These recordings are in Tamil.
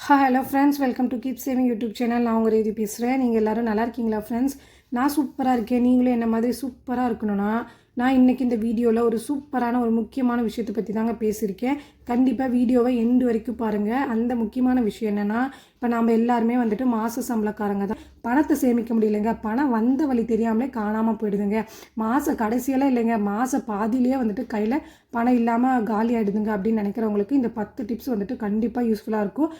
Hello friends, welcome to keep saving YouTube channel. நான் உங்கள் ரேதி பேசுகிறேன். நீங்கள் எல்லோரும் நல்லா இருக்கீங்களா ஃப்ரெண்ட்ஸ்? நான் சூப்பராக இருக்கேன். நீங்களும் என்ன மாதிரி சூப்பராக இருக்கணும்னா, நான் இன்றைக்கி இந்த வீடியோவில் ஒரு சூப்பரான ஒரு முக்கியமான விஷயத்தை பற்றி தாங்க பேசியிருக்கேன். கண்டிப்பாக வீடியோவை எண்டு வரைக்கும் பாருங்கள். அந்த முக்கியமான விஷயம் என்னென்னா, இப்போ நாம் எல்லாருமே வந்துட்டு மாத சம்பளக்காரங்க தான். பணத்தை சேமிக்க முடியலைங்க. பணம் வந்த வழி தெரியாமலே காணாமல் போயிடுதுங்க. மாத கடைசியெல்லாம் இல்லைங்க, மாத பாதியிலேயே வந்துட்டு கையில் பணம் இல்லாமல் காலி ஆகிடுதுங்க. அப்படின்னு நினைக்கிறவங்களுக்கு இந்த 10 டிப்ஸ் வந்துட்டு கண்டிப்பாக யூஸ்ஃபுல்லாக இருக்கும்.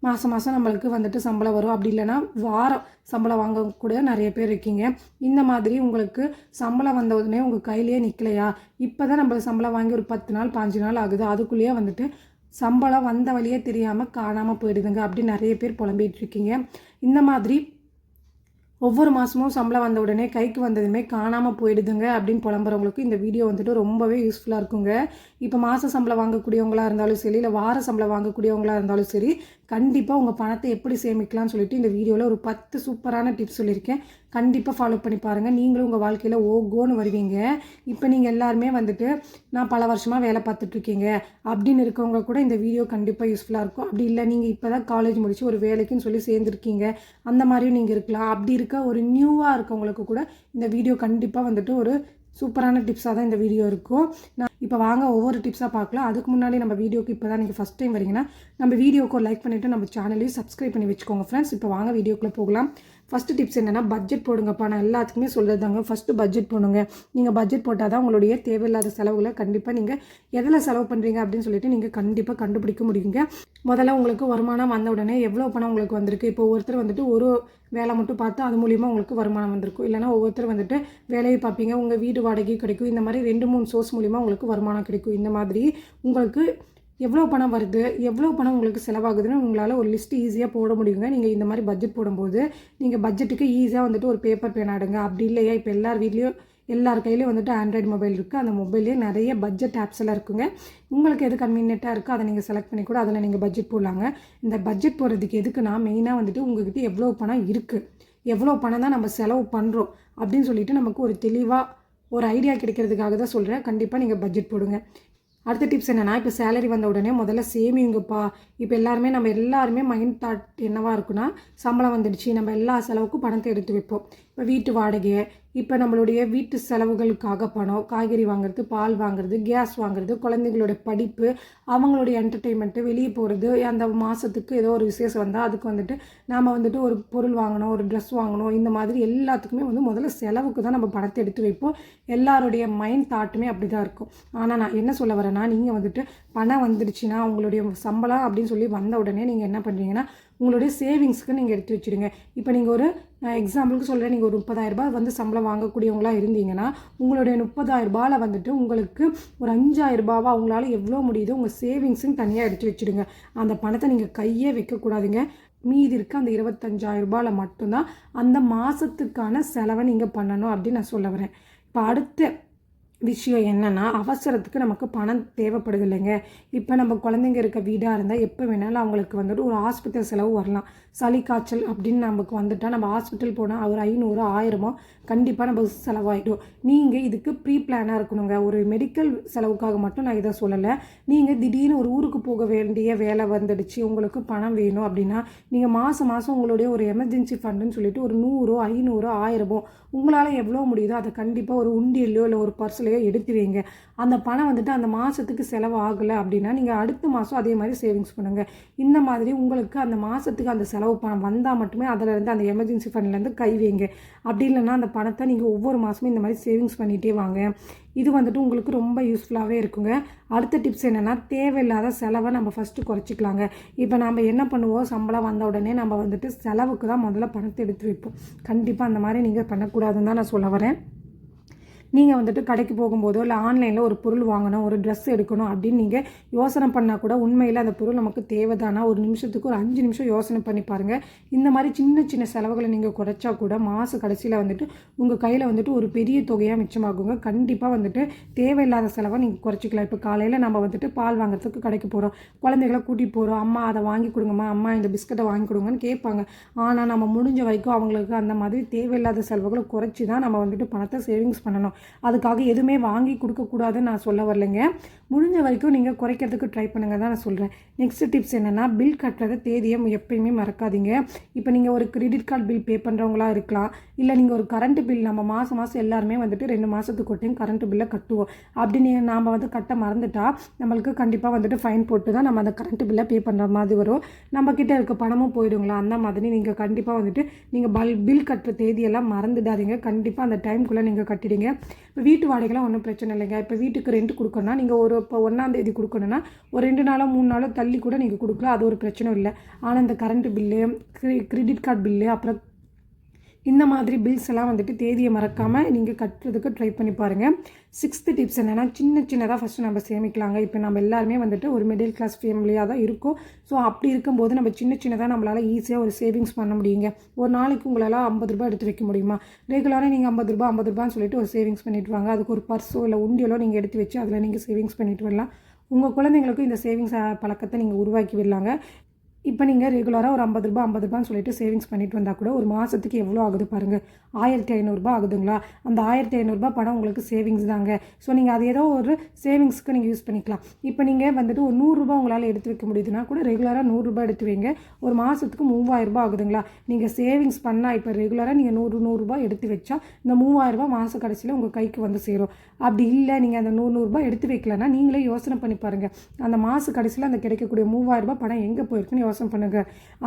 மாதம் நம்மளுக்கு வந்துட்டு சம்பளம் வரும். அப்படி இல்லைன்னா வாரம் சம்பளம் வாங்கக்கூட நிறைய பேர் இருக்கீங்க. இந்த மாதிரி உங்களுக்கு சம்பளம் வந்த உடனே உங்கள் கையிலேயே நிற்கலையா? இப்போ தான் நம்மளுக்கு சம்பளம் வாங்கி ஒரு 10 நாள் 5 நாள் ஆகுது. அதுக்குள்ளேயே வந்துட்டு சம்பளம் வந்த வழியே தெரியாமல் காணாமல் போயிடுதுங்க. அப்படி நிறைய பேர் புலம்பிகிட்டு இருக்கீங்க. இந்த மாதிரி ஒவ்வொரு மாதமும் சம்பளம் வந்த உடனே கைக்கு வந்ததுமே காணாமல் போயிடுதுங்க அப்படின்னு புலம்புறவங்களுக்கு இந்த வீடியோ வந்துட்டு ரொம்பவே யூஸ்ஃபுல்லாக இருக்குங்க. இப்போ மாத சம்பளம் வாங்கக்கூடியவங்களாக இருந்தாலும் சரி, இல்லை வார சம்பளம் வாங்கக்கூடியவங்களாக இருந்தாலும் சரி, கண்டிப்பாக உங்கள் பணத்தை எப்படி சேமிக்கலாம்னு சொல்லிட்டு இந்த வீடியோவில் ஒரு 10 சூப்பரான டிப்ஸ் சொல்லியிருக்கேன். கண்டிப்பாக ஃபாலோ பண்ணி பாருங்கள். நீங்களும் உங்கள் வாழ்க்கையில் ஓகோன்னு வருவீங்க. இப்போ நீங்கள் எல்லாருமே வந்துட்டு நான் பல வருஷமாக வேலை பார்த்துட்ருக்கீங்க அப்படின்னு இருக்கவங்க கூட இந்த வீடியோ கண்டிப்பாக யூஸ்ஃபுல்லாக இருக்கும். அப்படி இல்லை நீங்கள் இப்போ தான் காலேஜ் முடித்து ஒரு வேலைக்குன்னு சொல்லி சேர்ந்துருக்கீங்க, அந்த மாதிரியும் நீங்கள் இருக்கலாம். அப்படி இருக்க ஒரு நியூவாக இருக்கவங்களுக்கு கூட இந்த வீடியோ கண்டிப்பாக வந்துட்டு ஒரு சூப்பரான டிப்ஸாக தான் இந்த வீடியோ இருக்கும். நான் இப்போ வாங்க ஒவ்வொரு டிப்ஸாக பார்க்கலாம். அதுக்கு முன்னாடி நம்ம வீடியோக்கு இப்போ தான் நீங்கள் ஃபஸ்ட் டைம் வரீங்கன்னா நம்ம வீடியோக்கு ஒரு லைக் பண்ணிவிட்டு நம்ம சேனலையும் சப்ஸ்கிரைப் பண்ணி வச்சுக்கோங்க ஃப்ரெண்ட்ஸ். இப்போ வாங்க வீடியோக்குள்ளே போகலாம். ஃபஸ்ட்டு டிப்ஸ் என்னென்னா, பட்ஜெட் போடுங்கப்பா. நான் எல்லாத்துக்குமே சொல்கிறது தாங்க, ஃபஸ்ட்டு பட்ஜெட் போடுங்க. நீங்கள் பட்ஜெட் போட்டால் தான் உங்களுடைய தேவையில்லாத செலவுகளை கண்டிப்பாக நீங்கள் எதில் செலவு பண்ணுறீங்க அப்படின்னு சொல்லிட்டு நீங்கள் கண்டிப்பாக கண்டுபிடிக்க முடியுங்க. முதல்ல உங்களுக்கு வருமானம் வந்த உடனே எவ்வளோ பணம் உங்களுக்கு வந்திருக்கு. இப்போ ஒவ்வொருத்தர் வந்துட்டு ஒரு வேலை மட்டும் பார்த்து அது மூலிமா உங்களுக்கு வருமானம் வந்திருக்கும். இல்லைனா ஒவ்வொருத்தர் வந்துட்டு வேலையை பார்ப்பீங்க, உங்கள் வீடு வாடகை கிடைக்கும். இந்த மாதிரி 2-3 சோர்ஸ் மூலிமா உங்களுக்கு வருமானம் கிடைக்கும். இந்த மாதிரி உங்களுக்கு எவ்வளோ பணம் வருது, எவ்வளோ பணம் உங்களுக்கு செலவாகுதுன்னு உங்களால் ஒரு லிஸ்ட்டு ஈஸியாக போட முடியுங்க. நீங்கள் இந்த மாதிரி பட்ஜெட் போடும்போது நீங்கள் பட்ஜெட்டுக்கு ஈஸியாக வந்துட்டு ஒரு பேப்பர் பேன் ஆடுங்க. அப்படி இல்லையா, இப்போ எல்லார் வீட்லேயும் எல்லார் கையிலையும் வந்துட்டு ஆண்ட்ராய்டு மொபைல் இருக்குது. அந்த மொபைல்லேயே நிறைய பட்ஜெட் ஆப்ஸ் எல்லாம் இருக்குங்க. உங்களுக்கு எது கன்வீனியண்ட்டாக இருக்கோ அதை நீங்கள் செலக்ட் பண்ணி கூட அதில் நீங்கள் பட்ஜெட் போடலாங்க. இந்த பட்ஜெட் போடுறதுக்கு எதுக்குன்னா, மெயினாக வந்துட்டு உங்கள்கிட்ட எவ்வளோ பணம் இருக்குது, எவ்வளோ பணம் தான் நம்ம செலவு பண்ணுறோம் அப்படின்னு சொல்லிட்டு நமக்கு ஒரு தெளிவாக ஒரு ஐடியா கிடைக்கிறதுக்காக தான் சொல்கிறேன். கண்டிப்பாக நீங்கள் பட்ஜெட் போடுங்க. அடுத்த டிப்ஸ் என்னென்னா, இப்போ சேலரி வந்த உடனே முதல்ல சேமிங்கப்பா. இப்போ எல்லாருமே மைண்ட் தாட் என்னவாக இருக்குன்னா, சம்பளம் வந்துடுச்சு, நம்ம எல்லா செலவுக்கும் பணத்தை எடுத்து வைப்போம். இப்போ வீட்டு வாடகை, இப்போ நம்மளுடைய வீட்டு செலவுகளுக்காக பணம், காய்கறி வாங்குறது, பால் வாங்குறது, கேஸ் வாங்குறது, குழந்தைங்களோட படிப்பு, அவங்களுடைய என்டர்டெயின்மெண்ட்டு, வெளியே போகிறது, அந்த மாதத்துக்கு ஏதோ ஒரு விசேஷம் வந்தால் அதுக்கு வந்துட்டு நாம் வந்துட்டு ஒரு பொருள் வாங்கணும், ஒரு ட்ரெஸ் வாங்கணும். இந்த மாதிரி எல்லாத்துக்குமே முதல்ல செலவுக்கு தான் நம்ம பணத்தை எடுத்து வைப்போம். எல்லாருடைய மைண்ட் தாட்டுமே அப்படி தான் இருக்கும். ஆனால் நான் என்ன சொல்ல வரேன்னா, நீங்கள் வந்துட்டு பணம் வந்துடுச்சுன்னா உங்களுடைய சம்பளம் அப்படின்னு சொல்லி வந்த உடனே நீங்கள் என்ன பண்ணுறீங்கன்னா, உங்களுடைய சேவிங்ஸ்க்கு நீங்கள் எடுத்து வச்சுடுங்க. இப்போ நீங்கள் ஒரு எக்ஸாம்பிளுக்கு சொல்கிறேன், நீங்கள் ஒரு 30,000 வந்து சம்பளம் வாங்கக்கூடியவங்களாக இருந்தீங்கன்னா, உங்களுடைய 30,000 வந்துட்டு உங்களுக்கு ஒரு 5,000 அவங்களால எவ்வளோ முடியுதோ உங்கள் சேவிங்ஸுன்னு தனியாக எடுத்து வச்சுடுங்க. அந்த பணத்தை நீங்கள் கையே வைக்கக்கூடாதுங்க. மீதி இருக்க அந்த 25,000 மட்டும்தான் அந்த மாதத்துக்கான செலவை நீங்கள் பண்ணணும் அப்படின்னு நான் சொல்ல வரேன். இப்போ அடுத்த விஷயம் என்னென்னா, அவசரத்துக்கு நமக்கு பணம் தேவைப்படுது இல்லைங்க. இப்போ நம்ம குழந்தைங்க இருக்க வீடாக இருந்தால் எப்போ வேணாலும் அவங்களுக்கு வந்துட்டு ஒரு ஹாஸ்பிட்டல் செலவு வரலாம். சளி காய்ச்சல் அப்படின்னு நமக்கு வந்துட்டால் நம்ம ஹாஸ்பிட்டல் போனால் ஒரு 500 1000 கண்டிப்பாக நம்ம செலவாகிடும். நீங்கள் இதுக்கு ப்ரீ பிளானாக இருக்கணுங்க. ஒரு மெடிக்கல் செலவுக்காக மட்டும் நான் இதை சொல்லலை. நீங்கள் திடீர்னு ஒரு ஊருக்கு போக வேண்டிய வேலை வந்துடுச்சு, உங்களுக்கு பணம் வேணும் அப்படின்னா, நீங்கள் மாதம் உங்களுடைய ஒரு எமர்ஜென்சி ஃபண்டுன்னு சொல்லிட்டு ஒரு 100 500 1000 உங்களால் எவ்வளோ முடியுதோ அதை கண்டிப்பாக ஒரு உண்டியலையோ இல்லை ஒரு பர்ஸ்லையோ எடுத்து வைங்க. அந்த பணம் வந்துட்டு அந்த மாதத்துக்கு செலவு ஆகலை அப்படின்னா நீங்கள் அடுத்த மாதம் அதே மாதிரி சேவிங்ஸ் பண்ணுங்கள். இந்த மாதிரி உங்களுக்கு அந்த மாதத்துக்கு அந்த செலவு பணம் வந்தால் மட்டுமே அதிலேருந்து அந்த எமர்ஜென்சி ஃபண்ட்லேருந்து கை வைங்க. அப்படி இல்லைன்னா அந்த பணத்தை நீங்கள் ஒவ்வொரு மாதமும் இந்த மாதிரி சேவிங்ஸ் பண்ணிகிட்டே வாங்க. இது வந்துட்டு உங்களுக்கு ரொம்ப யூஸ்ஃபுல்லாகவே இருக்குங்க. அடுத்த டிப்ஸ் என்னென்னா, தேவையில்லாத செலவை நம்ம ஃபஸ்ட்டு குறைச்சிக்கலாங்க. இப்போ நம்ம என்ன பண்ணுவோம், சம்பளம் வந்த உடனே நம்ம வந்துட்டு செலவுக்கு தான் முதல்ல பணத்தை எடுத்து வைப்போம். கண்டிப்பாக அந்த மாதிரி நீங்கள் பண்ணக்கூடாதுன்னு தான் நான் சொல்ல வரேன். நீங்கள் வந்துட்டு கடைக்கு போகும்போதோ இல்லை ஆன்லைனில் ஒரு பொருள் வாங்கணும், ஒரு ட்ரெஸ் எடுக்கணும் அப்படின்னு நீங்கள் யோசனை பண்ணால் கூட உண்மையில் அந்த பொருள் நமக்கு தேவைதானா ஒரு நிமிஷத்துக்கு ஒரு 5 நிமிஷம் யோசனை பண்ணி பாருங்கள். இந்த மாதிரி சின்ன செலவுகளை நீங்கள் குறைச்சா கூட மாத கடைசியில் வந்துட்டு உங்கள் கையில் வந்துட்டு ஒரு பெரிய தொகையாக மிச்சமாகுங்க. கண்டிப்பாக வந்துட்டு தேவையில்லாத செலவை நீங்கள் குறைச்சிக்கலாம். இப்போ காலையில் நம்ம வந்துட்டு பால் வாங்குறதுக்கு கடைக்கு போகிறோம், குழந்தைகளை கூட்டிகிட்டு போகிறோம், அம்மா அதை வாங்கி கொடுங்கம்மா, அம்மா இந்த பிஸ்கட்டை வாங்கி கொடுங்கன்னு கேட்பாங்க. ஆனால் நம்ம முடிஞ்ச வரைக்கும் அவங்களுக்கு அந்த மாதிரி தேவையில்லாத செலவுகளை குறைச்சி தான் நம்ம வந்துட்டு பணத்தை சேவிங்ஸ் பண்ணணும். அதுக்காக எதுவுமே வாங்கி கொடுக்கக்கூடாதுன்னு நான் சொல்ல வரலைங்க. முடிஞ்ச வரைக்கும் நீங்கள் குறைக்கிறதுக்கு ட்ரை பண்ணுங்க தான் நான் சொல்கிறேன். நெக்ஸ்ட் டிப்ஸ் என்னென்னா, பில் கட்டுறத தேதியை எப்பயுமே மறக்காதீங்க. இப்போ நீங்கள் ஒரு கிரெடிட் கார்டு பில் பே பண்ணுறவங்களா இருக்கலாம், இல்லை நீங்கள் ஒரு கரண்ட் பில் நம்ம மாதம் எல்லாருமே வந்துட்டு 2 மாதத்துக்கு ஒரு டைம் கரண்ட் பில்லை கட்டுவோம். அப்படி நாம் கட்ட மறந்துட்டா நம்மளுக்கு கண்டிப்பாக வந்துட்டு ஃபைன் போட்டு தான் நம்ம அந்த கரண்ட் பில்லை பே பண்ணுற மாதிரி வரும். நம்மக்கிட்ட இருக்க பணமும் போயிடுங்களா. அந்த மாதிரி நீங்கள் கண்டிப்பாக வந்துட்டு நீங்கள் பில் கட்டுற தேதியெல்லாம் மறந்துடாதீங்க. கண்டிப்பாக அந்த டைமுக்குள்ளே நீங்கள் கட்டிடுங்க. இப்போ வீட்டு வாடகைலாம் ஒன்றும் பிரச்சனை இல்லைங்க. இப்போ வீட்டுக்கு ரெண்ட் கொடுக்கணும்னா நீங்கள் இப்போ 1ஆம் தேதி கொடுக்கணுன்னா ஒரு 2 நாளோ 3 நாளோ தள்ளி கூட நீங்கள் கொடுக்கலாம். அது ஒரு பிரச்சனை இல்லை. ஆனால் இந்த current bill, credit card bill, அப்புறம் இந்த மாதிரி பில்ஸ் எல்லாம் வந்துட்டு தேதியை மறக்காமல் நீங்கள் கட்டுறதுக்கு ட்ரை பண்ணி பாருங்கள். 6th டிப்ஸ் என்னென்னா, சின்னதாக ஃபஸ்ட்டு நம்ம சேமிக்கலாங்க. இப்போ நம்ம எல்லாருமே வந்துட்டு ஒரு மிடில் கிளாஸ் ஃபேமிலியாக தான் இருக்கும். ஸோ அப்படி இருக்கும்போது நம்ம சின்னதாக நம்மளால் ஈஸியாக ஒரு சேவிங்ஸ் பண்ண முடியுங்க. ஒரு நாளைக்கு உங்களால் 50 ரூபாய் எடுத்து வைக்க முடியுமா? ரெகுலராக நீங்கள் 50 ரூபான்னு சொல்லிட்டு ஒரு சேவிங்ஸ் பண்ணிட்டு வாங்க. அதுக்கு ஒரு பர்ஸோ இல்லை உண்டியலோ நீங்கள் எடுத்து வச்சு அதில் நீங்கள் சேவிங்ஸ் பண்ணிட்டு வரலாம். உங்கள் குழந்தைங்களுக்கும் இந்த சேவிங்ஸ் பழக்கத்தை நீங்கள் உருவாக்கி விடலாங்க. இப்போ நீங்கள் ரெகுலராக ஒரு 50 ரூபான்னு சொல்லிட்டு சேவிங்ஸ் பண்ணிட்டு வந்தால் கூட ஒரு மாதத்துக்கு எவ்வளோ ஆகுது பாருங்கள். 1500 ஆகுதுங்களா? அந்த 1500 பணம் உங்களுக்கு சேவிங்ஸ் தாங்க. ஸோ நீங்கள் அது ஏதோ ஒரு சேவிங்ஸ்க்கு நீங்கள் யூஸ் பண்ணிக்கலாம். இப்போ நீங்கள் வந்துட்டு ஒரு 100 உங்களால் எடுத்து வைக்க முடியுதுன்னா கூட ரெகுலராக 100 எடுத்து வைங்க. ஒரு மாதத்துக்கு 3000 ஆகுதுங்களா? நீங்கள் சேவிங்ஸ் பண்ணால் இப்போ ரெகுலராக நீங்கள் 100 எடுத்து வச்சா இந்த 3000 மாத கடைசியில் உங்கள் கைக்கு வந்து சேரும். அப்படி இல்லை நீங்கள் அந்த 100 எடுத்து வைக்கலன்னா நீங்களே யோசனை பண்ணி பாருங்கள். அந்த மாத கடைசியில் அந்த கிடைக்கக்கூடிய 3000 பணம் எங்கே போயிருக்குன்னு யோசனை பண்ணுங்க.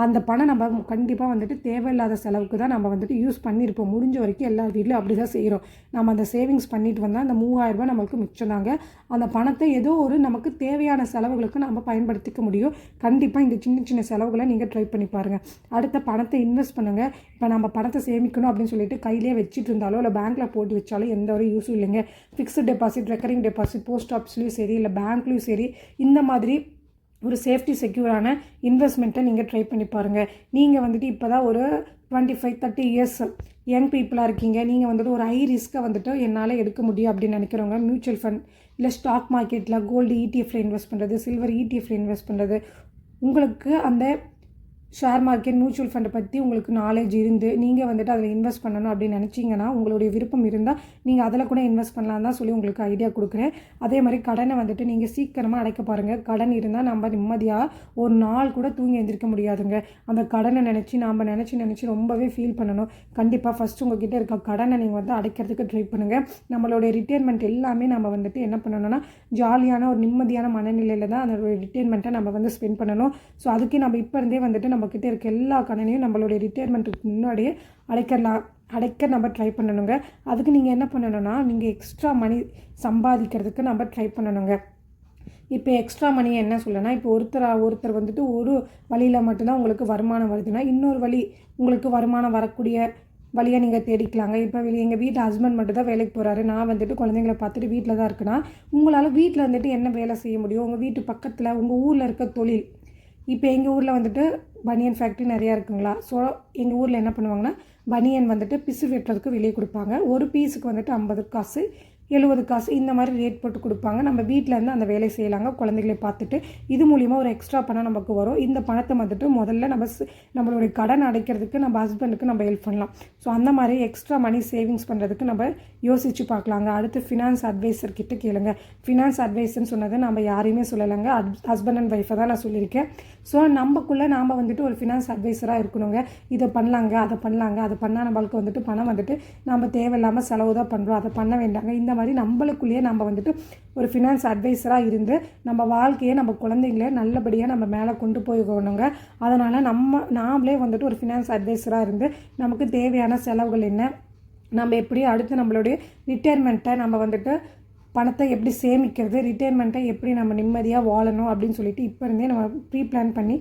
அந்த பணம் நம்ம கண்டிப்பாக வந்துட்டு தேவையில்லாத செலவுக்கு தான் நம்ம வந்துட்டு யூஸ் பண்ணியிருப்போம். முடிஞ்ச வரைக்கும் எல்லா வீட்லையும் அப்படி தான் செய்கிறோம். நம்ம அந்த சேவிங்ஸ் பண்ணிட்டு வந்தால் அந்த 3000 நம்மளுக்கு மிச்சம் தாங்க. அந்த பணத்தை ஏதோ ஒரு நமக்கு தேவையான செலவுகளுக்கு நம்ம பயன்படுத்திக்க முடியும். கண்டிப்பாக இந்த சின்ன செலவுகளை நீங்கள் ட்ரை பண்ணி பாருங்கள். அடுத்த பணத்தை இன்வெஸ்ட் பண்ணுங்கள். இப்போ நம்ம பணத்தை சேமிக்கணும் அப்படின்னு சொல்லிட்டு கையிலே வச்சுட்டு இருந்தாலோ இல்லை பேங்க்கில் போட்டு வச்சாலும் எந்த ஒரு யூஸும் இல்லைங்க. Fixed deposit, recurring deposit, post ஆஃபீஸ்லேயும் சரி இல்லை பேங்க்லேயும் சரி இந்த மாதிரி ஒரு சேஃப்டி செக்யூரான இன்வெஸ்ட்மெண்ட்டை நீங்கள் ட்ரை பண்ணி பாருங்கள். நீங்கள் வந்துட்டு இப்போ தான் ஒரு 25-30 இயர்ஸ் யங் பீப்புளாக இருக்கீங்க. நீங்கள் வந்துட்டு ஒரு ஹை ரிஸ்க்கை வந்துட்டு என்னால் எடுக்க முடியும் அப்படின்னு நினைக்கிறவங்க மியூச்சுவல் ஃபண்ட் இல்லை ஸ்டாக் மார்க்கெட்டில் கோல்டு ETF இன்வெஸ்ட் பண்ணுறது, சில்வர் ETF இன்வெஸ்ட் பண்ணுறது, உங்களுக்கு அந்த ஷேர் மார்க்கெட், மியூச்சுவல் ஃபண்டை பற்றி உங்களுக்கு நாலேஜ் இருந்து நீங்கள் வந்துட்டு அதில் இன்வெஸ்ட் பண்ணணும் அப்படின்னு நினச்சிங்கன்னா, உங்களுடைய விருப்பம் இருந்தால் நீங்கள் அதில் கூட இன்வெஸ்ட் பண்ணலாம் தான் சொல்லி உங்களுக்கு ஐடியா கொடுக்குறேன். அதே மாதிரி கடனை வந்துட்டு நீங்கள் சீக்கிரமாக அடைக்க பாருங்கள். கடன் இருந்தால் நம்ம நிம்மதியாக ஒரு நாள் கூட தூங்கி எழுந்திருக்க முடியாதுங்க. அந்த கடனை நினச்சி ரொம்பவே ஃபீல் பண்ணணும். கண்டிப்பாக ஃபஸ்ட்டு உங்கள்கிட்ட இருக்க கடனை நீங்கள் வந்து அடைக்கிறதுக்கு ட்ரை பண்ணுங்கள். நம்மளுடைய ரிட்டைர்மெண்ட் எல்லாமே நம்ம வந்துட்டு என்ன பண்ணணும்னா, ஜாலியான ஒரு நிம்மதியான மனநிலையில் தான் அந்த ரிட்டைர்மெண்ட்டை நம்ம வந்து ஸ்பெண்ட் பண்ணணும். ஸோ அதுக்கு நம்ம இப்போ இருந்தே வந்துட்டு நம்மக்கிட்ட இருக்க எல்லா கடனையும் நம்மளுடைய ரிட்டையர்மெண்ட்டுக்கு முன்னாடியே அடைக்க நம்ம ட்ரை பண்ணணுங்க. அதுக்கு நீங்கள் என்ன பண்ணணும்னா, நீங்கள் எக்ஸ்ட்ரா மணி சம்பாதிக்கிறதுக்கு நம்ம ட்ரை பண்ணணுங்க. இப்போ எக்ஸ்ட்ரா மணி என்ன சொல்லனா, இப்போ ஒருத்தர் வந்துட்டு ஒரு வழியில் மட்டும்தான் உங்களுக்கு வருமானம் வருதுன்னா, இன்னொரு வழி உங்களுக்கு வருமானம் வரக்கூடிய வழியாக நீங்கள் தேடிக்கலாங்க. இப்போ எங்கள் வீட்டு ஹஸ்பண்ட் மட்டும் தான் வேலைக்கு போகிறாரு, நான் வந்துட்டு குழந்தைங்கள பார்த்துட்டு வீட்டில் தான் இருக்குன்னா, உங்களால் வீட்டில் வந்துட்டு என்ன வேலை செய்ய முடியும்? உங்கள் வீட்டு பக்கத்தில் உங்கள் ஊரில் இருக்க தொழில். இப்போ எங்கள் ஊரில் வந்துட்டு பனியன் ஃபேக்ட்ரி நிறையா இருக்குங்களா. ஸோ எங்கள் ஊரில் என்ன பண்ணுவாங்கன்னா, பனியன் வந்துட்டு பிசு வெட்டுறதுக்கு வெளியே கொடுப்பாங்க. ஒரு பீஸுக்கு வந்துட்டு 50 காசு, 70 காசு இந்த மாதிரி ரேட் போட்டு கொடுப்பாங்க. நம்ம வீட்டில் இருந்து அந்த வேலையை செய்யலாங்க குழந்தைகளை பார்த்துட்டு. இது மூலிமா ஒரு எக்ஸ்ட்ரா பணம் நமக்கு வரும். இந்த பணத்தை வந்துட்டு முதல்ல நம்மளுடைய கடன் அடைக்கிறதுக்கு நம்ம ஹஸ்பண்டுக்கு நம்ம ஹெல்ப் பண்ணலாம். ஸோ அந்த மாதிரி எக்ஸ்ட்ரா மணி சேவிங்ஸ் பண்ணுறதுக்கு நம்ம யோசித்து பார்க்கலாங்க. அடுத்து ஃபினான்ஸ் அட்வைசர் கிட்ட கேளுங்க. ஃபினான்ஸ் அட்வைசர்னு சொன்னதை நம்ம யாரையுமே சொல்லலைங்க, ஹஸ்பண்ட் அண்ட் ஒய்ஃபை தான் நான் சொல்லியிருக்கேன். ஸோ நம்மக்குள்ளே நாம் வந்துட்டு ஒரு ஃபினான்ஸ் அட்வைசராக இருக்கணுங்க. இதை பண்ணலாங்க, அதை பண்ணால் நம்மளுக்கு வந்துட்டு பணம் வந்துட்டு நம்ம தேவையில்லாமல் செலவு தான் பண்ணுறோம், அதை பண்ண வேண்டாங்க. இந்த மாதிரி நம்மளுக்குள்ளேயே நம்ம வந்துட்டு ஒரு ஃபினான்ஸ் அட்வைசராக இருந்து நம்ம வாழ்க்கையை நம்ம குழந்தைங்களே நல்லபடியாக நம்ம மேலே கொண்டு போய்க்கணுங்க. அதனால் நாமளே வந்துட்டு ஒரு ஃபினான்ஸ் அட்வைசராக இருந்து நமக்கு தேவையான செலவுகள் என்ன, நம்ம எப்படி அடுத்து நம்மளுடைய ரிட்டையர்மெண்ட்டை நம்ம வந்துட்டு பணத்தை எப்படி சேமிக்கிறது, ரிட்டையர்மெண்ட்டை எப்படி நம்ம நிம்மதியாக வாழணும் அப்படின்னு சொல்லிட்டு இப்போ இருந்தே நம்ம ப்ரீ பிளான் பண்ணி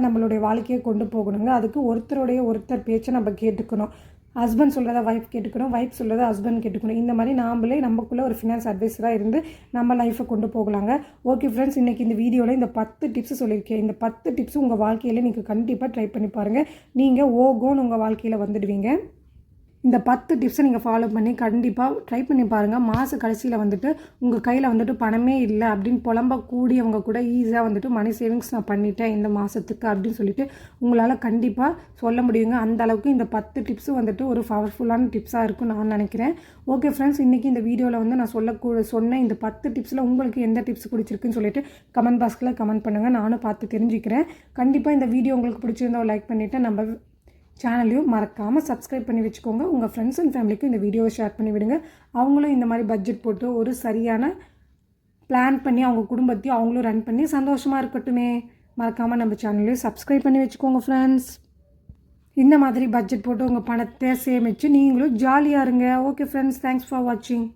நம்மளுடைய வாழ்க்கையை கொண்டு போகணுங்க. அதுக்கு ஒருத்தர் பேச்சை நம்ம கேட்டுக்கணும். ஹஸ்பண்ட் சொல்கிறத ஒய்ஃப் கேட்டுக்கணும், ஒய்ஃப் சொல்கிறத ஹஸ்பண்ட் கேட்டுக்கணும். இந்த மாதிரி நமக்குள்ளே ஒரு ஃபினான்ஸ் அட்வைஸராக இருந்து நம்ம லைஃப்பை கொண்டு போகலாங்க. ஓகே ஃப்ரெண்ட்ஸ், இன்றைக்கி இந்த வீடியோவில் இந்த 10 டிப்ஸ் சொல்லியிருக்கேன். இந்த 10 டிப்ஸ் உங்கள் வாழ்க்கையில் நீங்கள் கண்டிப்பாக ட்ரை பண்ணி பாருங்கள். நீங்கள் ஓகோன்னு உங்கள் வாழ்க்கையில் வந்துடுவீங்க. இந்த 10 டிப்ஸை நீங்கள் ஃபாலோ பண்ணி கண்டிப்பாக ட்ரை பண்ணி பாருங்கள். மாத கடைசியில் வந்துட்டு உங்கள் கையில் வந்துட்டு பணமே இல்லை அப்படின்னு புலம்பக்கூடியவங்க கூட ஈஸியாக வந்துட்டு மணி சேவிங்ஸ் நான் பண்ணிட்டேன் இந்த மாதத்துக்கு அப்படின்னு சொல்லிட்டு உங்களால் கண்டிப்பாக சொல்ல முடியுங்க. அந்த அளவுக்கு இந்த 10 டிப்ஸும் வந்துட்டு ஒரு பவர்ஃபுல்லான டிப்ஸாக இருக்கும் நான் நினைக்கிறேன். ஓகே ஃப்ரெண்ட்ஸ், இன்றைக்கி இந்த வீடியோவில் வந்து நான் சொன்ன இந்த 10 டிப்ஸில் உங்களுக்கு எந்த டிப்ஸ் பிடிச்சிருக்குன்னு சொல்லிட்டு கமெண்ட் பாக்ஸில் கமெண்ட் பண்ணுங்கள். நானும் பார்த்து தெரிஞ்சுக்கிறேன். கண்டிப்பாக இந்த வீடியோ உங்களுக்கு பிடிச்சிருந்தா லைக் பண்ணிவிட்டு நம்ம சேனலையும் மறக்காமல் சப்ஸ்கிரைப் பண்ணி வச்சுக்கோங்க. உங்கள் ஃப்ரெண்ட்ஸ் அண்ட் ஃபேமிலிக்கும் இந்த வீடியோவை ஷேர் பண்ணி விடுங்க. அவங்களும் இந்த மாதிரி பட்ஜெட் போட்டு ஒரு சரியான பிளான் பண்ணி அவங்க குடும்பத்தையும் அவங்களும் ரன் பண்ணி சந்தோஷமாக இருக்கட்டுமே. மறக்காமல் நம்ம சேனலையும் சப்ஸ்கிரைப் பண்ணி வச்சுக்கோங்க ஃப்ரெண்ட்ஸ். இந்த மாதிரி பட்ஜெட் போட்டு உங்கள் பணத்தை சேமித்து நீங்களும் ஜாலியாக இருங்க. ஓகே ஃப்ரெண்ட்ஸ், தேங்க்ஸ் ஃபார் வாட்சிங்.